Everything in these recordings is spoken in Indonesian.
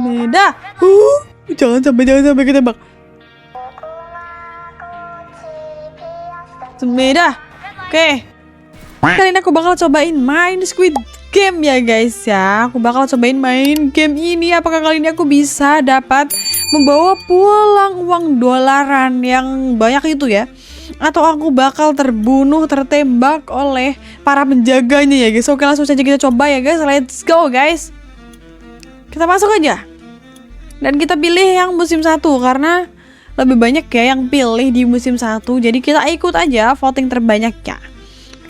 Meda. Jangan sampai ketembak. Meda. Oke. Kali ini aku bakal cobain main Squid Game ya guys ya. Aku bakal cobain main game ini. Apakah kali ini aku bisa dapat membawa pulang uang dolaran yang banyak itu ya? Atau aku bakal terbunuh, tertembak oleh para penjaganya ya guys. Oke, langsung saja kita coba ya guys. Let's go guys. Kita masuk aja. Dan kita pilih yang musim 1 karena lebih banyak ya yang pilih di musim 1. Jadi kita ikut aja voting terbanyaknya.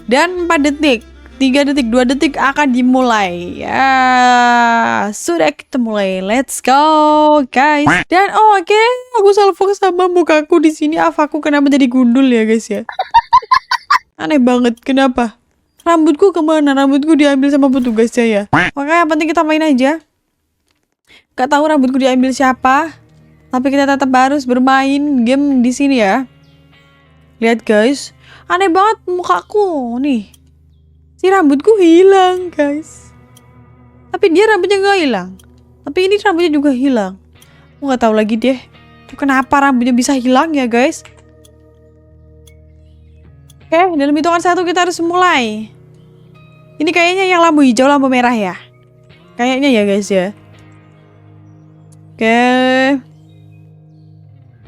Dan 4 detik, 3 detik, 2 detik akan dimulai. Ya, sudah kita mulai. Let's go, guys. Dan oke, aku salah fokus sama mukaku di sini. Aku kenapa jadi gundul ya, guys ya? Aneh banget. Kenapa? Rambutku kemana? Rambutku diambil sama petugasnya ya. Oke, yang penting kita main aja. Gak tahu rambutku diambil siapa. Tapi kita tetap harus bermain game di sini ya. Lihat guys. Aneh banget mukaku nih. Si rambutku hilang guys. Tapi dia rambutnya gak hilang. Tapi ini rambutnya juga hilang. Aku gak tahu lagi deh. Kenapa rambutnya bisa hilang ya guys. Oke, dalam hitungan 1 kita harus mulai. Ini kayaknya yang lampu hijau, lampu merah ya. Kayaknya ya guys ya. Oke.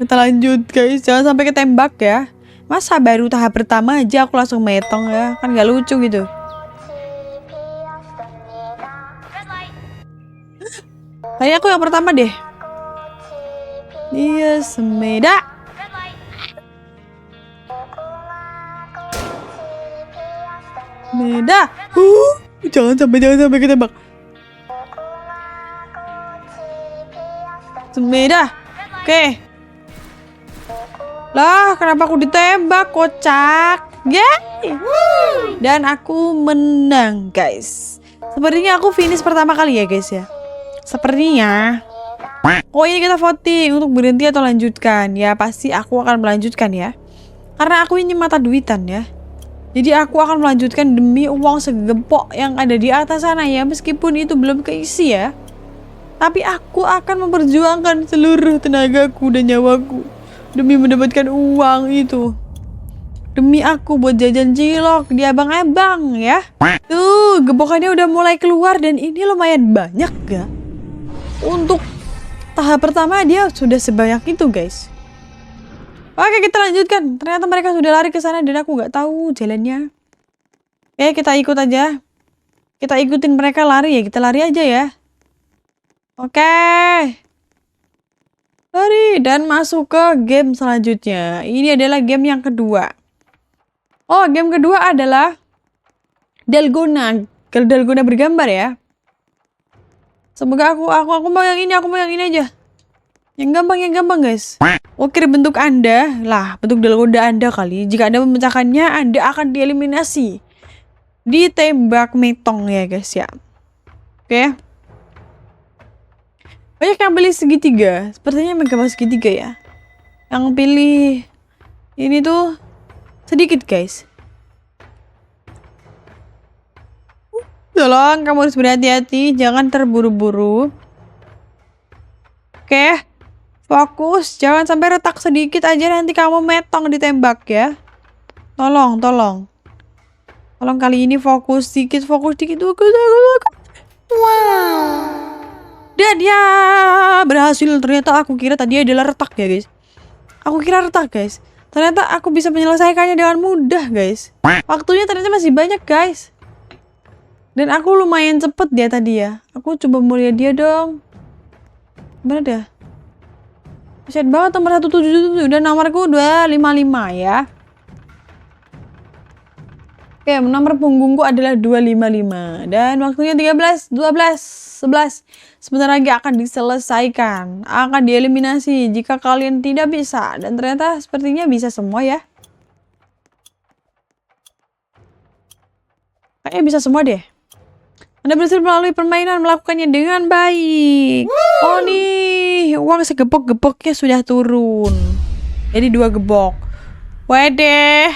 Kita lanjut guys. Jangan sampai ketembak ya. Masa baru tahap pertama aja aku langsung metong ya. Kan gak lucu gitu. Kayaknya aku yang pertama deh. Iya, semeda. Meda. Jangan sampai ketembak. Semeda. Oke. Lah, kenapa aku ditembak, kocak? Yeay! Dan aku menang, guys. Sepertinya aku finish pertama kali ya, guys ya. Sepertinya. Oh, ini kita voting untuk berhenti atau lanjutkan. Ya, pasti aku akan melanjutkan ya. Karena aku ini mata duitan ya. Jadi aku akan melanjutkan demi uang segepok yang ada di atas sana ya. Meskipun itu belum keisi ya. Tapi aku akan memperjuangkan seluruh tenagaku dan nyawaku. Demi mendapatkan uang itu. Demi aku buat jajan cilok di abang-abang ya. Tuh, gebokannya udah mulai keluar dan ini lumayan banyak gak? Untuk tahap pertama dia sudah sebanyak itu guys. Oke, kita lanjutkan. Ternyata mereka sudah lari ke sana dan aku gak tahu jalannya. Oke, kita ikut aja. Kita ikutin mereka lari ya. Kita lari aja ya. Oke. Lari dan masuk ke game selanjutnya. Ini adalah game yang kedua. Oh, game kedua adalah Dalgona. Dalgona bergambar ya. Semoga aku mau yang ini, aku mau yang ini aja. Yang gampang guys. Oke, bentuk Anda. Lah, bentuk Dalgona Anda kali. Jika Anda memecahkannya, Anda akan dieliminasi. Ditembak metong ya guys ya. Oke. Banyak yang pilih segitiga. Sepertinya menggambar segitiga ya. Yang pilih ini tuh sedikit guys. Tolong kamu harus berhati-hati. Jangan terburu-buru. Oke. Fokus. Jangan sampai retak sedikit aja. Nanti kamu metong ditembak ya. Tolong. Tolong kali ini fokus dikit. Fokus. Wow. Dan dia berhasil. Ternyata aku kira tadi adalah retak ya guys. Aku kira retak guys. Ternyata aku bisa menyelesaikannya dengan mudah guys. Waktunya ternyata masih banyak guys. Dan aku lumayan cepet dia tadi ya. Aku coba mulia dia dong. Mana dia? Kasian banget nomor 177. Dan nomorku 255 ya. Oke, nomor punggungku adalah 255. Dan waktunya 13, 12, 11. Sebentar lagi akan diselesaikan. Akan dieliminasi jika kalian tidak bisa. Dan ternyata sepertinya bisa semua ya. Kayaknya bisa semua deh. Anda berhasil melalui permainan melakukannya dengan baik. Oh nih, uang segepok-gepoknya sudah turun. Jadi 2 gebok. Wedeh.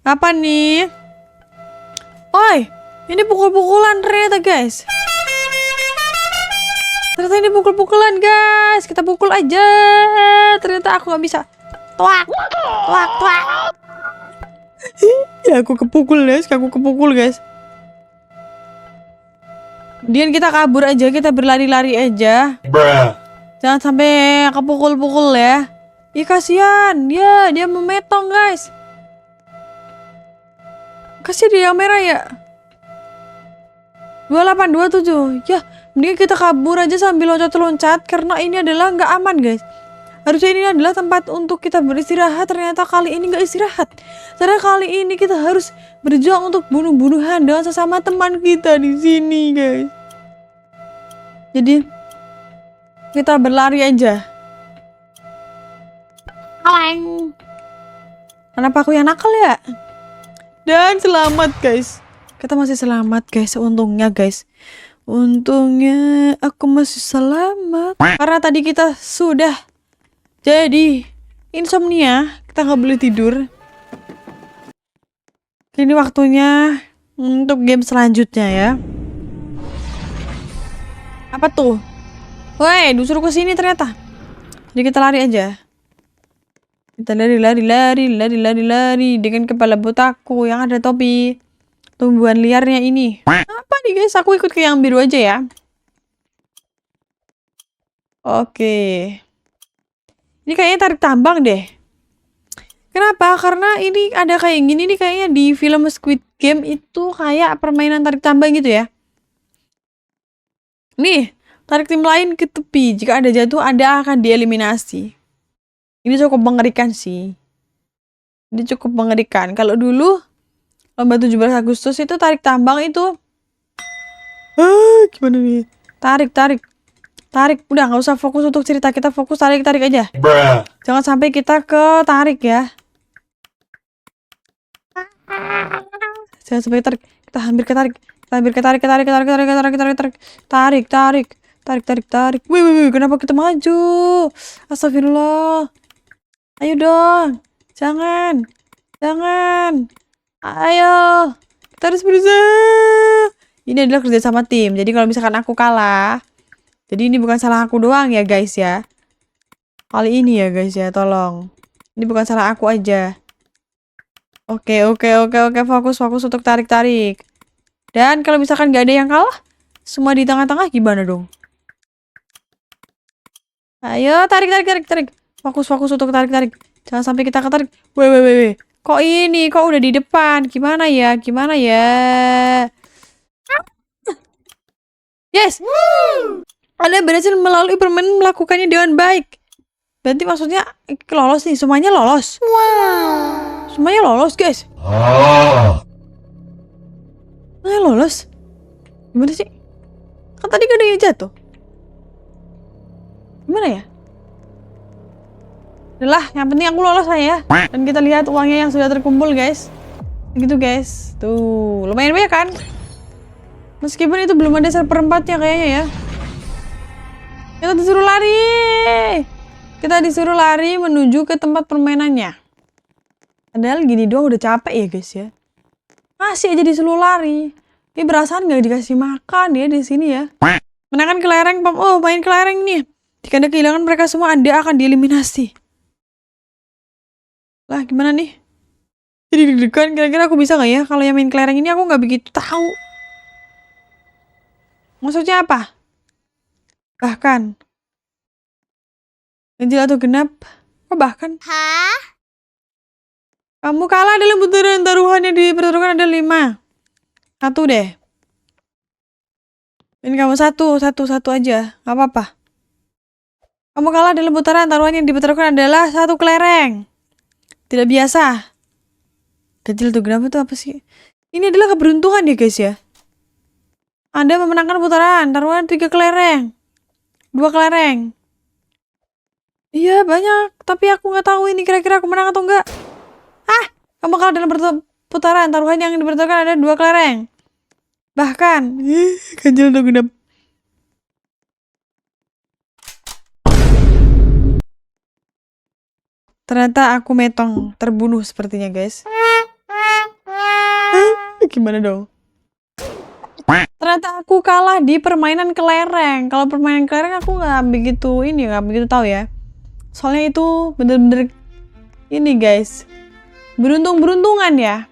Apa nih? Oi, ini pukul-pukulan ternyata guys. Ternyata ini pukul-pukulan guys. Kita pukul aja. Ternyata aku nggak bisa. Tuak, tuak, tuak. Ya aku kepukul guys. Kemudian kita kabur aja. Kita berlari-lari aja. Jangan sampai kepukul-pukul ya. Ih kasihan. Dia memetong guys. Kasih dia yang merah ya. 28, 27. Ya, mending kita kabur aja sambil loncat-loncat karena ini adalah nggak aman, guys. Harusnya ini adalah tempat untuk kita beristirahat. Ternyata kali ini nggak istirahat. Karena kali ini kita harus berjuang untuk bunuh-bunuhan dengan sesama teman kita di sini, guys. Jadi kita berlari aja. Kaleng. Kenapa aku yang nakal ya? Dan selamat, guys. Kita masih selamat guys, untungnya guys. Untungnya aku masih selamat. Karena tadi kita sudah jadi insomnia, kita nggak boleh tidur. Ini waktunya untuk game selanjutnya ya. Apa tuh? Woi, disuruh ke sini ternyata. Jadi kita lari aja. Kita lari dengan kepala botakku yang ada topi. Tumbuhan liarnya ini. Apa nih guys? Aku ikut ke yang biru aja ya. Oke. Ini kayaknya tarik tambang deh. Kenapa? Karena ini ada kayak gini nih kayaknya di film Squid Game itu kayak permainan tarik tambang gitu ya. Nih, tarik tim lain ke tepi. Jika ada jatuh, Anda akan dieliminasi. Ini cukup mengerikan sih. Ini cukup mengerikan. Kalau dulu lomba 17 Agustus itu tarik tambang itu. Gimana nih? Tarik. Udah nggak usah fokus untuk cerita. Kita fokus tarik aja. Jangan sampai kita ke tarik ya. Jangan sampai tarik. Kita hampir ketarik. Tarik. Wih. Kenapa kita maju? Astagfirullah. Ayo dong. Jangan. Ayo, kita harus berusaha. Ini adalah kerja sama tim. Jadi kalau misalkan aku kalah, jadi ini bukan salah aku doang ya guys ya. Kali ini ya guys ya, tolong. Ini bukan salah aku aja. Oke. Fokus untuk tarik. Dan kalau misalkan gak ada yang kalah, semua di tengah-tengah gimana dong? Ayo, tarik. Fokus untuk tarik. Jangan sampai kita ketarik. Weh. Kok udah di depan? Gimana ya? Yes! Anda berhasil melalui permainan melakukannya dengan baik. Berarti maksudnya lolos nih, semuanya lolos. Wow. Semuanya lolos, guys. Semuanya lolos. Gimana sih? Kan tadi gak ada yang jatuh. Gimana ya? Udah, yang penting aku lolos ya. Dan kita lihat uangnya yang sudah terkumpul, guys. Gitu, guys. Tuh, lumayan banyak kan? Meskipun itu belum ada seperempatnya kayaknya ya. Kita disuruh lari menuju ke tempat permainannya. Padahal gini doang udah capek ya, guys ya. Masih aja disuruh lari. Ini perasaan gak dikasih makan ya di sini ya. Menekan kelereng, main kelereng nih. Jika Anda kehilangan mereka semua, Anda akan dieliminasi. Lah gimana nih? Jadi deg-degan, kira-kira aku bisa gak ya? Kalau yang main kelereng ini aku gak begitu tahu. Maksudnya apa? Bahkan. Ganjil atau genap? Kok bahkan? Hah? Kamu kalah dalam putaran taruhan yang dipertaruhkan ada 5. 1 deh. Ini kamu satu aja. Gak apa-apa. Kamu kalah dalam putaran taruhan yang dipertaruhkan adalah 1 kelereng. Tidak biasa. Ganjil atau genap itu apa sih? Ini adalah keberuntungan ya guys ya. Anda memenangkan putaran taruhan 3 kelereng. 2 kelereng. Iya banyak. Tapi aku nggak tahu ini kira-kira aku menang atau enggak. Kamu kalah dalam putaran taruhan yang dipertaruhkan ada 2 kelereng. Bahkan. Ganjil atau genap. Ternyata aku metong terbunuh sepertinya guys. Gimana dong? Ternyata aku kalah di permainan kelereng. Kalau permainan kelereng aku nggak begitu tahu ya. Soalnya itu bener-bener ini guys, beruntung-beruntungan ya.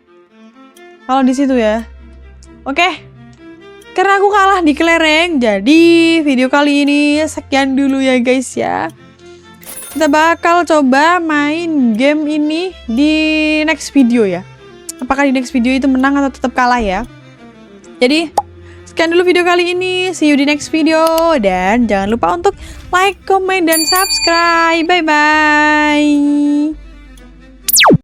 Kalau di situ ya. Oke. Karena aku kalah di kelereng, jadi video kali ini sekian dulu ya guys ya. Kita bakal coba main game ini di next video ya. Apakah di next video itu menang atau tetap kalah ya? Jadi sekian dulu video kali ini. See you di next video. Dan jangan lupa untuk like, comment, dan subscribe. Bye-bye.